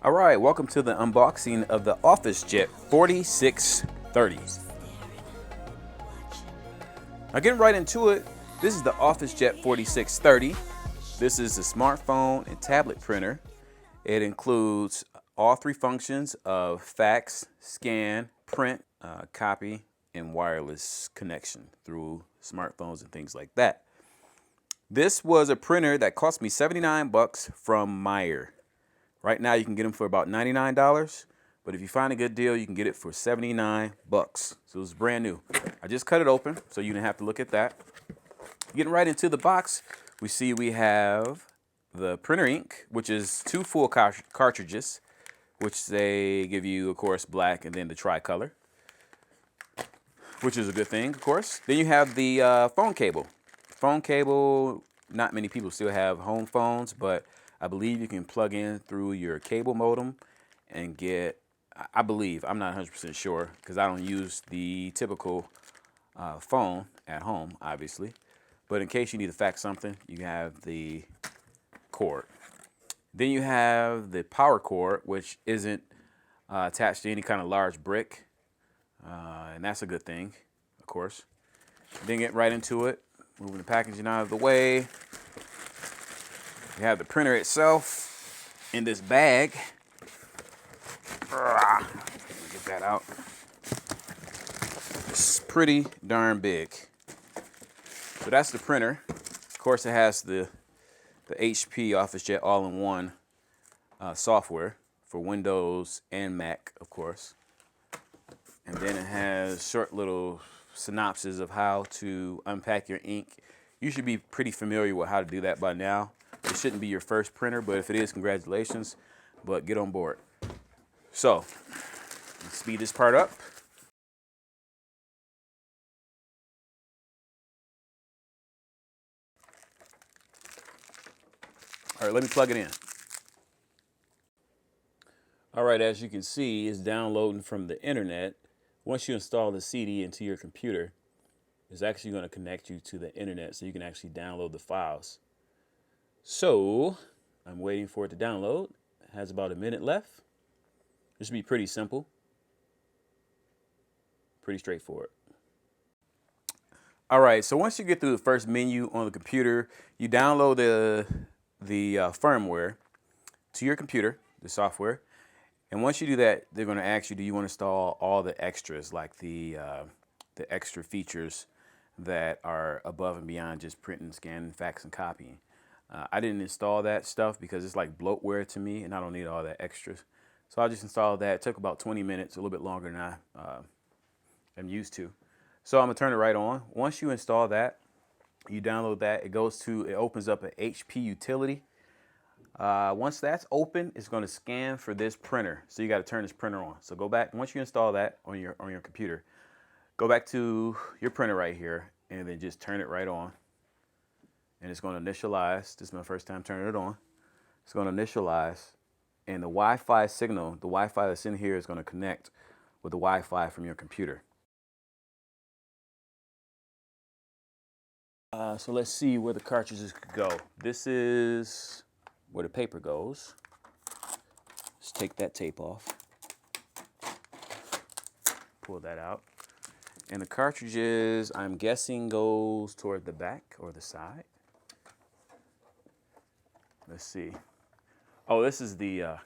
All right, welcome to the unboxing of the Officejet 4630. Now getting right into it, this is the Officejet 4630. This is a smartphone and tablet printer. It includes all three functions of fax, scan, print, copy, and wireless connection through smartphones and things like that. This was a printer that cost me 79 bucks from Meyer. Right now you can get them for about $99, but if you find a good deal, you can get it for 79 bucks. So it's brand new. I just cut it open, so you didn't have to look at that. Getting right into the box, we have the printer ink, which is 2 full cartridges, which they give you, of course, black and then the tricolor, which is a good thing, of course. Then you have the phone cable. Phone cable, not many people still have home phones, but I believe you can plug in through your cable modem and get, I believe, I'm not 100% sure because I don't use the typical phone at home, obviously. But in case you need to fax something, you have the cord. Then you have the power cord, which isn't attached to any kind of large brick. And that's a good thing, of course. Then get right into it, moving the packaging out of the way. We have the printer itself in this bag. Let me get that out. It's pretty darn big. So that's the printer. Of course, it has the HP Officejet all-in-one software for Windows and Mac, of course. And then it has short little synopsis of how to unpack your ink. You should be pretty familiar with how to do that by now. It shouldn't be your first printer, but if it is, congratulations, but get on board. So, let's speed this part up. All right, let me plug it in. All right, as you can see, it's downloading from the internet. Once you install the CD into your computer, it's actually going to connect you to the internet so you can actually download the files. So, I'm waiting for it to download. It has about a minute left. This should be pretty simple. Pretty straightforward. All right, so once you get through the first menu on the computer, you download the firmware to your computer, the software. And once you do that, they're going to ask you, do you want to install all the extras, like the extra features that are above and beyond just printing, scanning, fax, and copying. I didn't install that stuff because it's like bloatware to me, and I don't need all that extras. So I just installed that. It took about 20 minutes, a little bit longer than I am used to. So I'm gonna turn it right on. Once you install that, you download that. It opens up an HP utility. Once that's open, it's gonna scan for this printer. So you got to turn this printer on. So go back once you install that on your computer. Go back to your printer right here, and then just turn it right on. And it's going to initialize. This is my first time turning it on. It's going to initialize, and the Wi-Fi signal, the Wi-Fi that's in here is going to connect with the Wi-Fi from your computer. So let's see where the cartridges could go. This is where the paper goes. Let's take that tape off. Pull that out. And the cartridges, I'm guessing, goes toward the back or the side. Let's see. Oh, this is the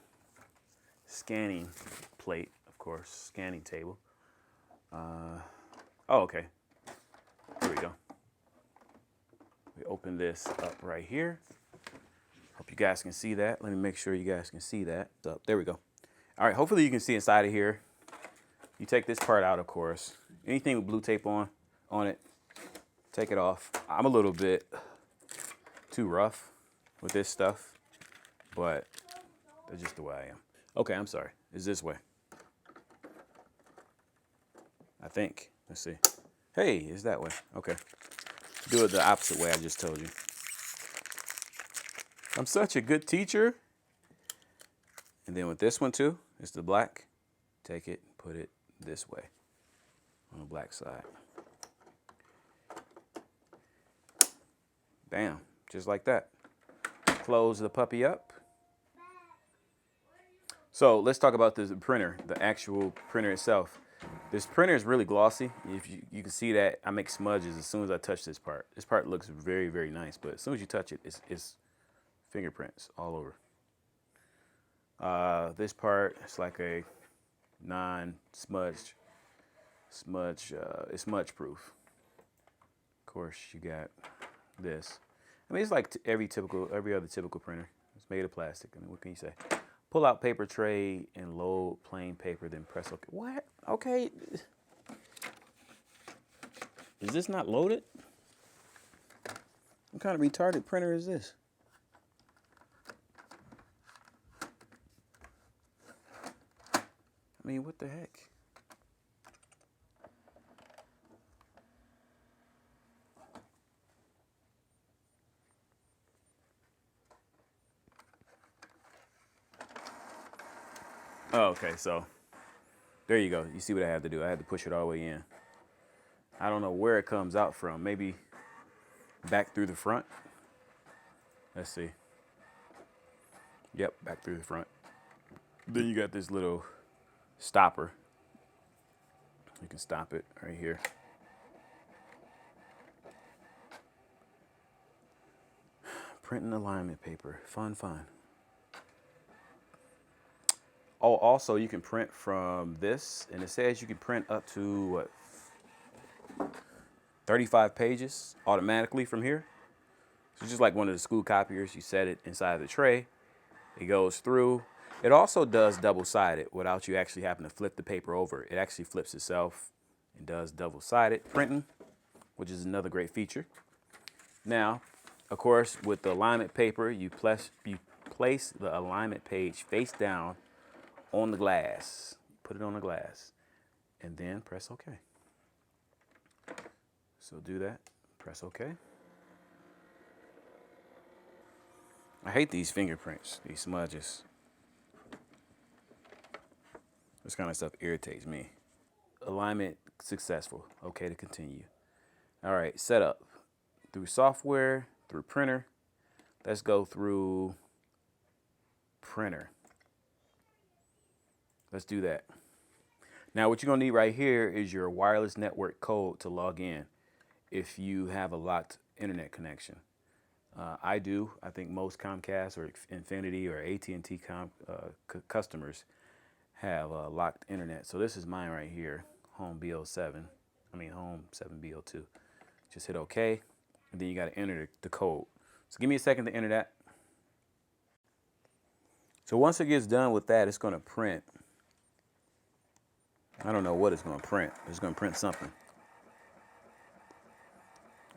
scanning plate, of course, scanning table. Oh, okay. Here we go. We open this up right here. Hope you guys can see that. Let me make sure you guys can see that. So, there we go. All right, hopefully you can see inside of here. You take this part out, of course. Anything with blue tape on it, take it off. I'm a little bit too rough with this stuff, but that's just the way I am. Okay, I'm sorry. It's this way. I think. Let's see. Hey, it's that way. Okay. Do it the opposite way I just told you. I'm such a good teacher. And then with this one too, it's the black. Take it, put it this way on the black side. Bam, just like that. Close the puppy up. So let's talk about this printer, the actual printer itself. This printer is really glossy. If you can see that I make smudges as soon as I touch this part. This part looks very, very nice, but as soon as you touch it, it's fingerprints all over. This part is like a non-smudged, it's smudge proof. Of course, you got this. I mean, it's like every other typical printer. It's made of plastic. I mean, what can you say? Pull out paper tray and load plain paper, then press OK. What? Okay. Is this not loaded? What kind of retarded printer is this? I mean, what the heck? Oh, okay, so there you go. You see what I had to do. I had to push it all the way in. I don't know where it comes out from. Maybe back through the front. Let's see. Yep, back through the front. Then you got this little stopper. You can stop it right here. Printing alignment paper. Fun, fun. Oh, also you can print from this, and it says you can print up to what, 35 pages automatically from here. So just like one of the school copiers, you set it inside the tray, it goes through. It also does double-sided without you actually having to flip the paper over. It actually flips itself and does double-sided printing, which is another great feature. Now, of course, with the alignment paper, you place the alignment page face down on the glass. Put it on the glass and then press OK. So do that, press OK. I hate these fingerprints, these smudges. This kind of stuff irritates me. Alignment successful. OK to continue. All right, setup. Through software, through printer. Let's go through printer. Let's do that. Now what you're gonna need right here is your wireless network code to log in if you have a locked internet connection. I do. I think most Comcast or Infinity or AT&T customers have locked internet. So this is mine right here, Home 7BO2. Just hit OK, and then you got to enter the code. So give me a second to enter that. So once it gets done with that, it's going to print. I don't know what it's going to print. It's going to print something.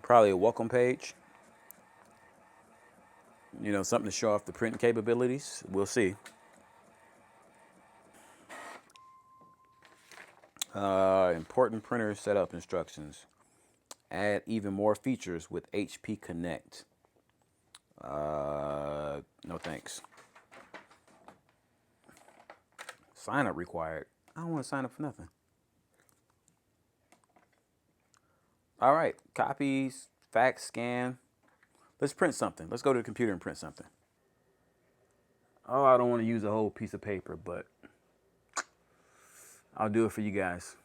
Probably a welcome page. You know, something to show off the printing capabilities. We'll see. Important printer setup instructions. Add even more features with HP Connect. No thanks. Sign up required. I don't want to sign up for nothing. All right, copies, fax, scan. Let's print something. Let's go to the computer and print something. Oh, I don't want to use a whole piece of paper, but I'll do it for you guys.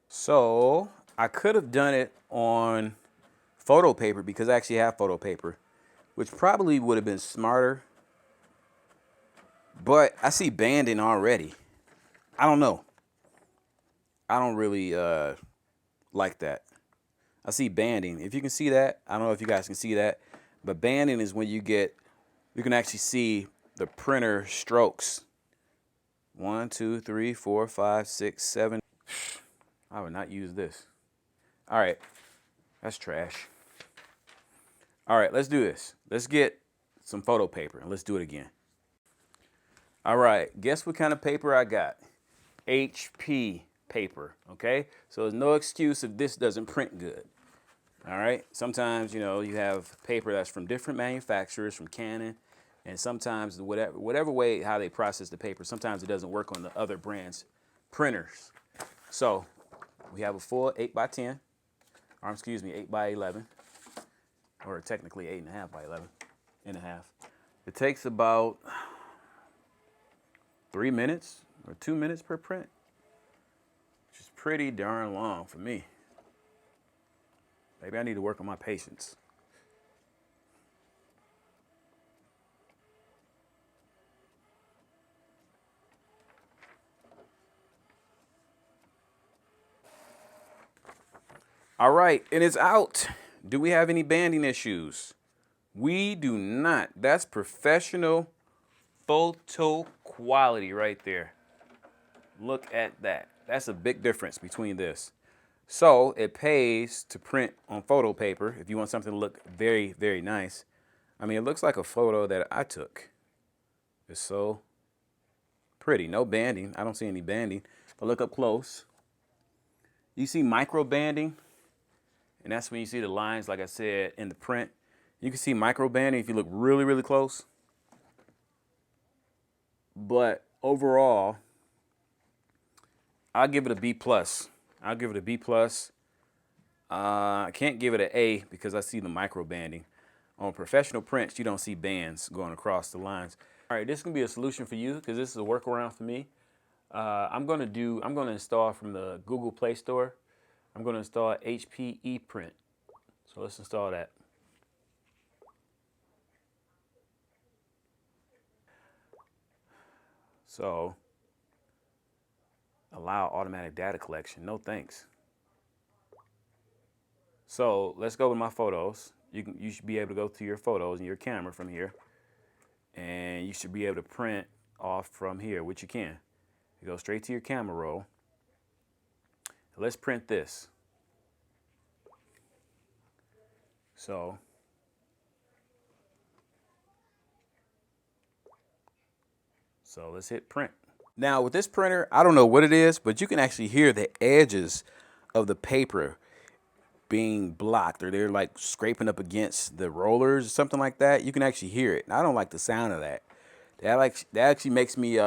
So I could have done it on photo paper because I actually have photo paper, which probably would have been smarter. But I see banding already. I don't know. I don't really like that. I see banding. If you can see that, I don't know if you guys can see that, but banding is when you can actually see the printer strokes. 1, 2, 3, 4, 5, 6, 7. I would not use this. All right, that's trash. All right, let's do this. Let's get some photo paper and let's do it again. All right, guess what kind of paper I got? HP paper, okay? So there's no excuse if this doesn't print good. All right, sometimes, you know, you have paper that's from different manufacturers, from Canon, and sometimes whatever way how they process the paper, sometimes it doesn't work on the other brands' printers. So we have a full 8x10, or excuse me, 8x11, or technically 8.5 by 11 and a half. It takes about 3 minutes or 2 minutes per print, which is pretty darn long for me. Maybe I need to work on my patience. All right, and it's out. Do we have any banding issues? We do not. That's professional photo quality right there. Look at that. That's a big difference between this. So it pays to print on photo paper if you want something to look very, very nice. I mean, it looks like a photo that I took. It's so pretty. No banding. I don't see any banding. But look up close. You see micro banding, and that's when you see the lines, like I said, in the print. You can see micro banding if you look really, really close. But overall, I'll give it a B+. I'll give it a B+. I can't give it an A because I see the micro banding. On professional prints, you don't see bands going across the lines. All right, this is gonna be a solution for you because this is a workaround for me. I'm gonna install from the Google Play Store. I'm gonna install HP Eprint. So let's install that. So, allow automatic data collection. No thanks. So let's go with my photos. You should be able to go to your photos and your camera from here, and you should be able to print off from here, which you can. You go straight to your camera roll. Let's print this. So let's hit print. Now with this printer, I don't know what it is, but you can actually hear the edges of the paper being blocked, or they're like scraping up against the rollers or something like that. You can actually hear it. And I don't like the sound of that. That actually makes me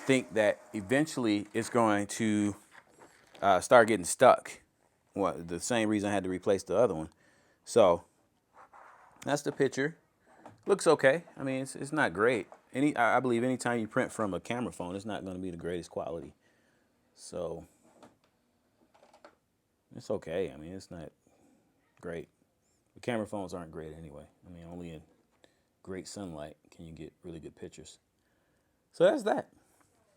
think that eventually it's going to start getting stuck. Well, the same reason I had to replace the other one. So that's the picture. Looks okay. I mean, it's not great. I believe anytime you print from a camera phone, it's not going to be the greatest quality. So it's okay. I mean, it's not great. The camera phones aren't great anyway. I mean, only in great sunlight can you get really good pictures. So that's that.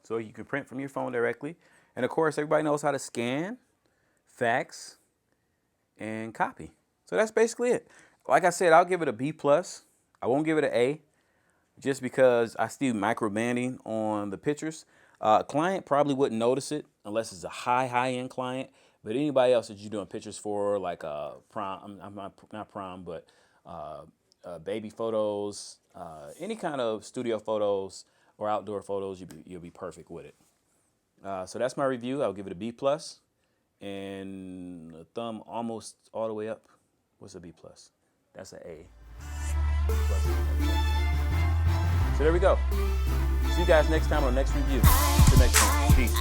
So you can print from your phone directly. And of course, everybody knows how to scan, fax, and copy. So that's basically it. Like I said, I'll give it a B+. I won't give it an A, just because I see micro banding on the pictures. Client probably wouldn't notice it unless it's a high-end client. But anybody else that you're doing pictures for, like prom, not prom, but baby photos, any kind of studio photos or outdoor photos, you'll be perfect with it. So that's my review. I'll give it a B+, and a thumb almost all the way up. What's a B+? That's an A. So there we go. See you guys next time on the next review. Till next time. Peace.